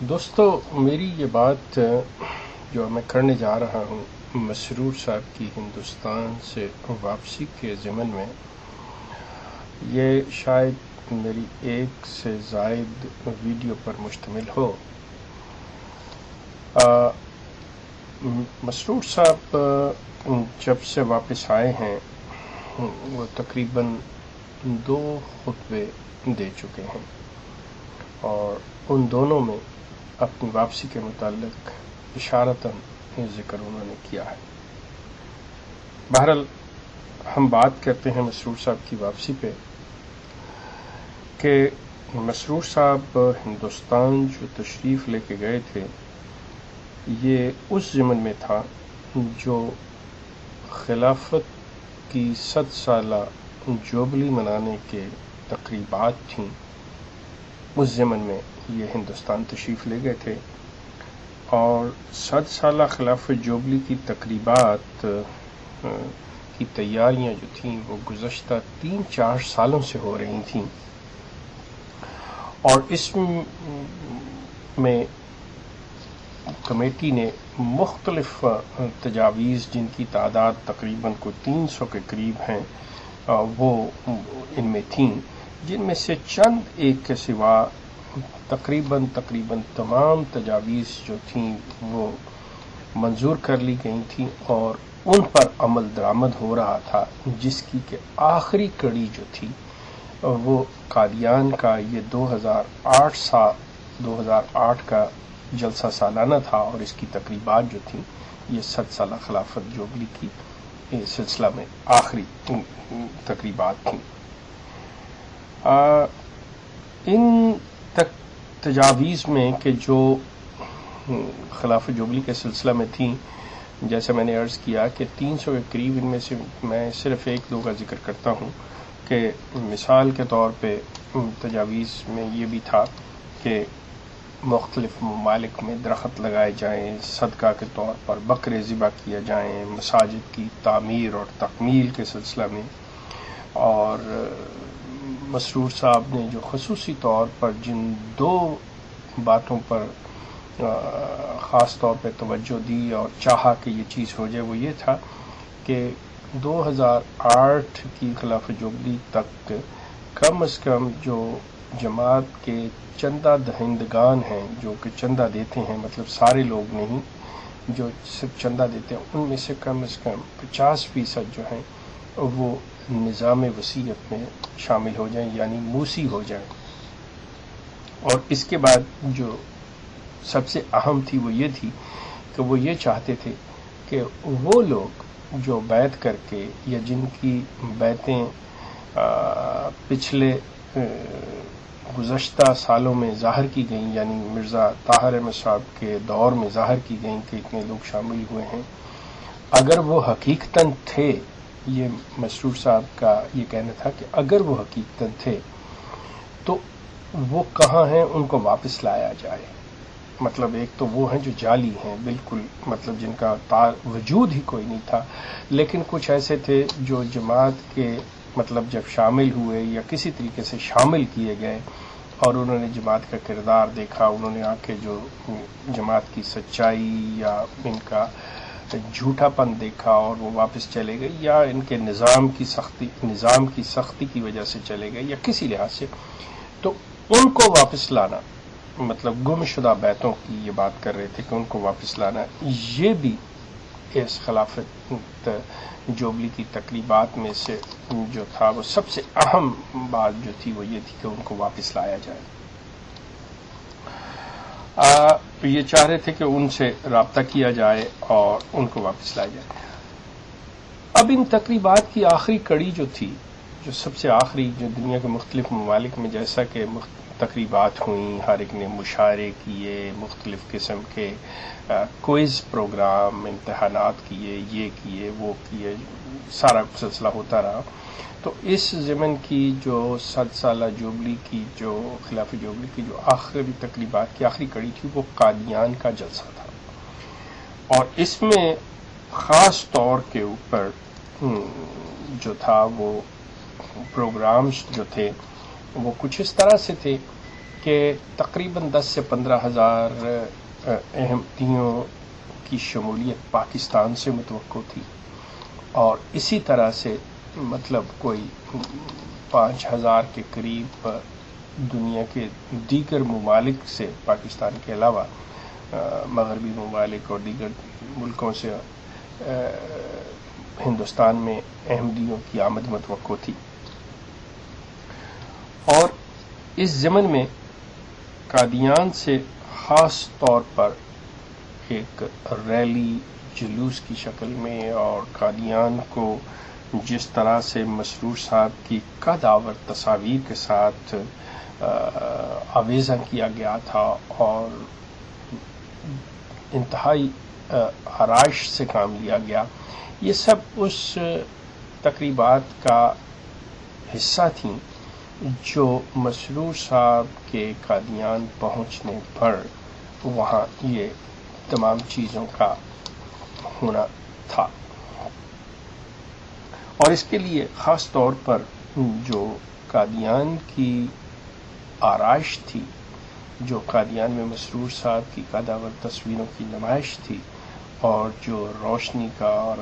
دوستو، میری یہ بات جو میں کرنے جا رہا ہوں مسرور صاحب کی ہندوستان سے واپسی کے ضمن میں، یہ شاید میری ایک سے زائد ویڈیو پر مشتمل ہو۔ مسرور صاحب جب سے واپس آئے ہیں وہ تقریباً 2 خطبے دے چکے ہیں، اور ان دونوں میں اپنی واپسی کے متعلق اشارتاً ذکر انہوں نے کیا ہے۔ بہرحال ہم بات کرتے ہیں مسرور صاحب کی واپسی پہ کہ مسرور صاحب ہندوستان جو تشریف لے کے گئے تھے یہ اس ضمن میں تھا جو خلافت کی 100 سالہ جوبلی منانے کے تقریبات تھیں، اس ضمن میں یہ ہندوستان تشریف لے گئے تھے، اور 100 سالہ خلافت جوبلی کی تقریبات کی تیاریاں جو تھیں وہ گزشتہ 3-4 سالوں سے ہو رہی تھیں، اور اس میں کمیٹی نے مختلف تجاویز جن کی تعداد تقریباً کوئی 300 کے قریب ہیں وہ ان میں تھیں، جن میں سے چند ایک کے سوا تقریباً تمام تجاویز جو تھیں وہ منظور کر لی گئی تھیں اور ان پر عمل درآمد ہو رہا تھا، جس کی کہ آخری کڑی جو تھی وہ قادیان کا یہ 2008 کا جلسہ سالانہ تھا، اور اس کی تقریبات جو تھیں یہ 100 سالہ خلافت جوبلی کی سلسلہ میں آخری تقریبات تھیں۔ ان تجاویز میں کہ جو خلافت جوبلی کے سلسلہ میں تھیں، جیسے میں نے عرض کیا کہ 300 کے قریب، ان میں سے میں صرف 1-2 کا ذکر کرتا ہوں کہ مثال کے طور پہ تجاویز میں یہ بھی تھا کہ مختلف ممالک میں درخت لگائے جائیں، صدقہ کے طور پر بکرے ذبح کیے جائیں، مساجد کی تعمیر اور تکمیل کے سلسلہ میں، اور مسرور صاحب نے جو خصوصی طور پر جن 2 باتوں پر خاص طور پہ توجہ دی اور چاہا کہ یہ چیز ہو جائے، وہ یہ تھا کہ 2008 کی خلافت جوبلی تک کم از کم جو جماعت کے چندہ دہندگان ہیں، جو کہ چندہ دیتے ہیں، مطلب سارے لوگ نہیں، جو صرف چندہ دیتے ہیں، ان میں سے کم از کم 50% جو ہیں وہ نظام وصیت میں شامل ہو جائیں، یعنی موسی ہو جائیں۔ اور اس کے بعد جو سب سے اہم تھی وہ یہ تھی کہ وہ یہ چاہتے تھے کہ وہ لوگ جو بیعت کر کے یا جن کی بیعتیں پچھلے گزشتہ سالوں میں ظاہر کی گئیں، یعنی مرزا طاہر احمد صاحب کے دور میں ظاہر کی گئیں کہ اتنے لوگ شامل ہوئے ہیں، اگر وہ حقیقتاً تھے، یہ مسرور صاحب کا یہ کہنا تھا کہ اگر وہ حقیقتاً تھے تو وہ کہاں ہیں، ان کو واپس لایا جائے۔ مطلب ایک تو وہ ہیں جو جعلی ہیں بالکل، مطلب جن کا وجود ہی کوئی نہیں تھا، لیکن کچھ ایسے تھے جو جماعت کے مطلب جب شامل ہوئے یا کسی طریقے سے شامل کیے گئے اور انہوں نے جماعت کا کردار دیکھا، انہوں نے آ کے جو جماعت کی سچائی یا ان کا جھوٹا پن دیکھا اور وہ واپس چلے گئے، یا ان کے نظام کی سختی کی وجہ سے چلے گئے یا کسی لحاظ سے، تو ان کو واپس لانا، مطلب گم شدہ بیعتوں کی یہ بات کر رہے تھے کہ ان کو واپس لانا، یہ بھی اس خلافت جوبلی کی تقریبات میں سے جو تھا وہ سب سے اہم بات جو تھی وہ یہ تھی کہ ان کو واپس لایا جائے۔ یہ چاہ رہے تھے کہ ان سے رابطہ کیا جائے اور ان کو واپس لایا جائے۔ اب ان تقریبات کی آخری کڑی جو تھی، جو سب سے آخری، جو دنیا کے مختلف ممالک میں جیسا کہ تقریبات ہوئیں، ہر ایک نے مشاعرے کیے، مختلف قسم کے کوئز پروگرام، امتحانات کیے، یہ کیے، وہ کیے، سارا سلسلہ ہوتا رہا، تو اس ضمن کی جو 100 سالہ جوبلی کی، جو خلافت جوبلی کی جو آخری تقریبات کی آخری کڑی تھی وہ قادیان کا جلسہ تھا، اور اس میں خاص طور کے اوپر جو تھا وہ پروگرامز جو تھے وہ کچھ اس طرح سے تھے کہ تقریباً 10 سے 15,000 احمدیوں کی شمولیت پاکستان سے متوقع تھی، اور اسی طرح سے مطلب کوئی 5,000 کے قریب دنیا کے دیگر ممالک سے، پاکستان کے علاوہ مغربی ممالک اور دیگر ملکوں سے ہندوستان میں احمدیوں کی آمد متوقع تھی۔ اور اس ضمن میں قادیان سے خاص طور پر ایک ریلی جلوس کی شکل میں، اور قادیان کو جس طرح سے مسرور صاحب کی قد آور تصاویر کے ساتھ آویزاں کیا گیا تھا اور انتہائی آرائش سے کام لیا گیا، یہ سب اس تقریبات کا حصہ تھیں جو مسرور صاحب کے قادیان پہنچنے پر وہاں یہ تمام چیزوں کا ہونا تھا۔ اور اس کے لیے خاص طور پر جو قادیان کی آرائش تھی، جو قادیان میں مسرور صاحب کی قدآور تصویروں کی نمائش تھی، اور جو روشنی کا اور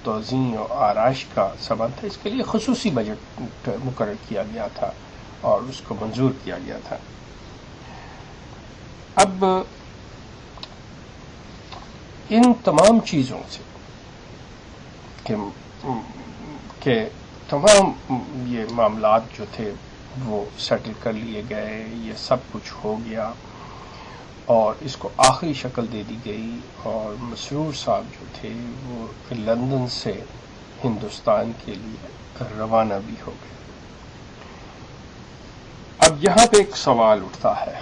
توزیع اور آرائش کا سامان تھا، اس کے لیے خصوصی بجٹ مقرر کیا گیا تھا اور اس کو منظور کیا گیا تھا۔ اب ان تمام چیزوں سے کہ تمام یہ معاملات جو تھے وہ سیٹل کر لیے گئے، یہ سب کچھ ہو گیا اور اس کو آخری شکل دے دی گئی، اور مسرور صاحب جو تھے وہ لندن سے ہندوستان کے لیے روانہ بھی ہو گئے۔ اب یہاں پہ ایک سوال اٹھتا ہے،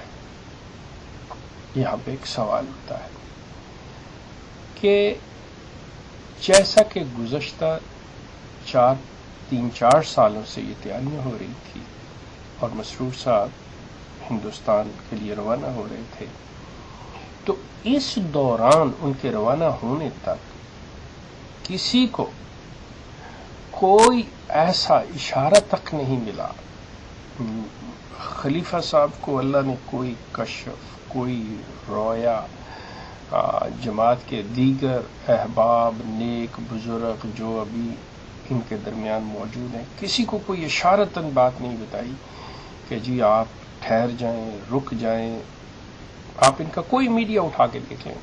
کہ جیسا کہ گزشتہ 3-4 سالوں سے یہ تیاریاں ہو رہی تھی اور مسرور صاحب ہندوستان کے لیے روانہ ہو رہے تھے، تو اس دوران ان کے روانہ ہونے تک کسی کو کوئی ایسا اشارہ تک نہیں ملا۔ خلیفہ صاحب کو اللہ نے کوئی کشف، کوئی رویا، جماعت کے دیگر احباب، نیک بزرگ جو ابھی ان کے درمیان موجود ہیں، کسی کو کوئی اشارتاً بات نہیں بتائی کہ جی آپ ٹھہر جائیں، رک جائیں۔ آپ ان کا کوئی میڈیا اٹھا کے دیکھ لیں،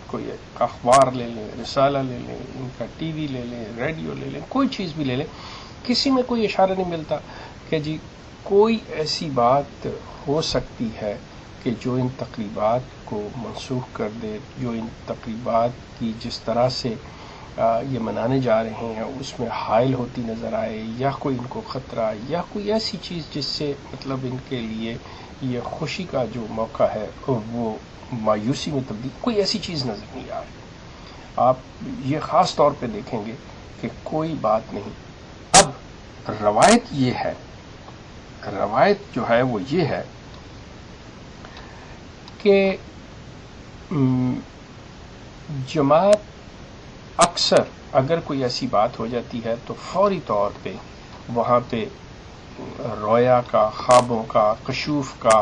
کوئی اخبار لے لیں، رسالہ لے لیں، ان کا ٹی وی لے لیں، ریڈیو لے لیں، کوئی چیز بھی لے لیں، کسی میں کوئی اشارہ نہیں ملتا کہ جی کوئی ایسی بات ہو سکتی ہے کہ جو ان تقریبات کو منسوخ کر دے، جو ان تقریبات کی جس طرح سے یہ منانے جا رہے ہیں اس میں حائل ہوتی نظر آئے، یا کوئی ان کو خطرہ، یا کوئی ایسی چیز جس سے مطلب ان کے لیے یہ خوشی کا جو موقع ہے وہ مایوسی میں تبدیل، کوئی ایسی چیز نظر نہیں آ رہی۔ آپ یہ خاص طور پہ دیکھیں گے کہ کوئی بات نہیں۔ اب روایت جو ہے وہ یہ ہے کہ جماعت اکثر اگر کوئی ایسی بات ہو جاتی ہے تو فوری طور پہ وہاں پہ رویا کا، خوابوں کا، کشوف کا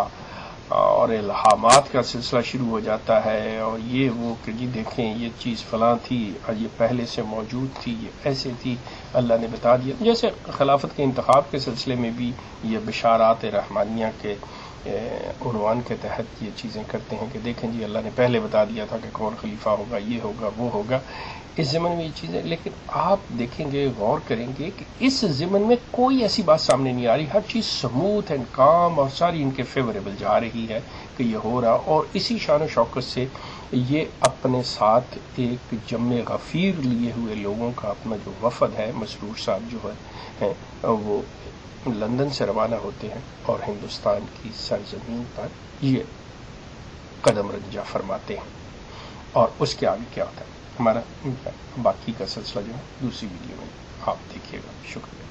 اور الہامات کا سلسلہ شروع ہو جاتا ہے، اور یہ وہ کہ جی دیکھیں یہ چیز فلاں تھی اور یہ پہلے سے موجود تھی، یہ ایسے تھی، اللہ نے بتا دیا۔ جیسے خلافت کے انتخاب کے سلسلے میں بھی یہ بشارات رحمانیہ کے عنوان کے تحت یہ چیزیں کرتے ہیں کہ دیکھیں جی اللہ نے پہلے بتا دیا تھا کہ کون خلیفہ ہوگا، یہ ہوگا، وہ ہوگا، اس ضمن میں یہ چیزیں۔ لیکن آپ دیکھیں گے، غور کریں گے کہ اس ضمن میں کوئی ایسی بات سامنے نہیں آ رہی، ہر چیز سموتھ اینڈ کام اور ساری ان کے فیوریبل جا رہی ہے کہ یہ ہو رہا، اور اسی شان و شوکت سے یہ اپنے ساتھ ایک جم غفیر لیے ہوئے لوگوں کا اپنا جو وفد ہے، مسرور صاحب جو ہے وہ لندن سے روانہ ہوتے ہیں اور ہندوستان کی سرزمین پر یہ قدم رنجہ فرماتے ہیں۔ اور اس کے آگے کیا ہوتا ہے ہمارا باقی کا سلسلہ جو ہے دوسری ویڈیو میں آپ دیکھیے گا۔ شکریہ۔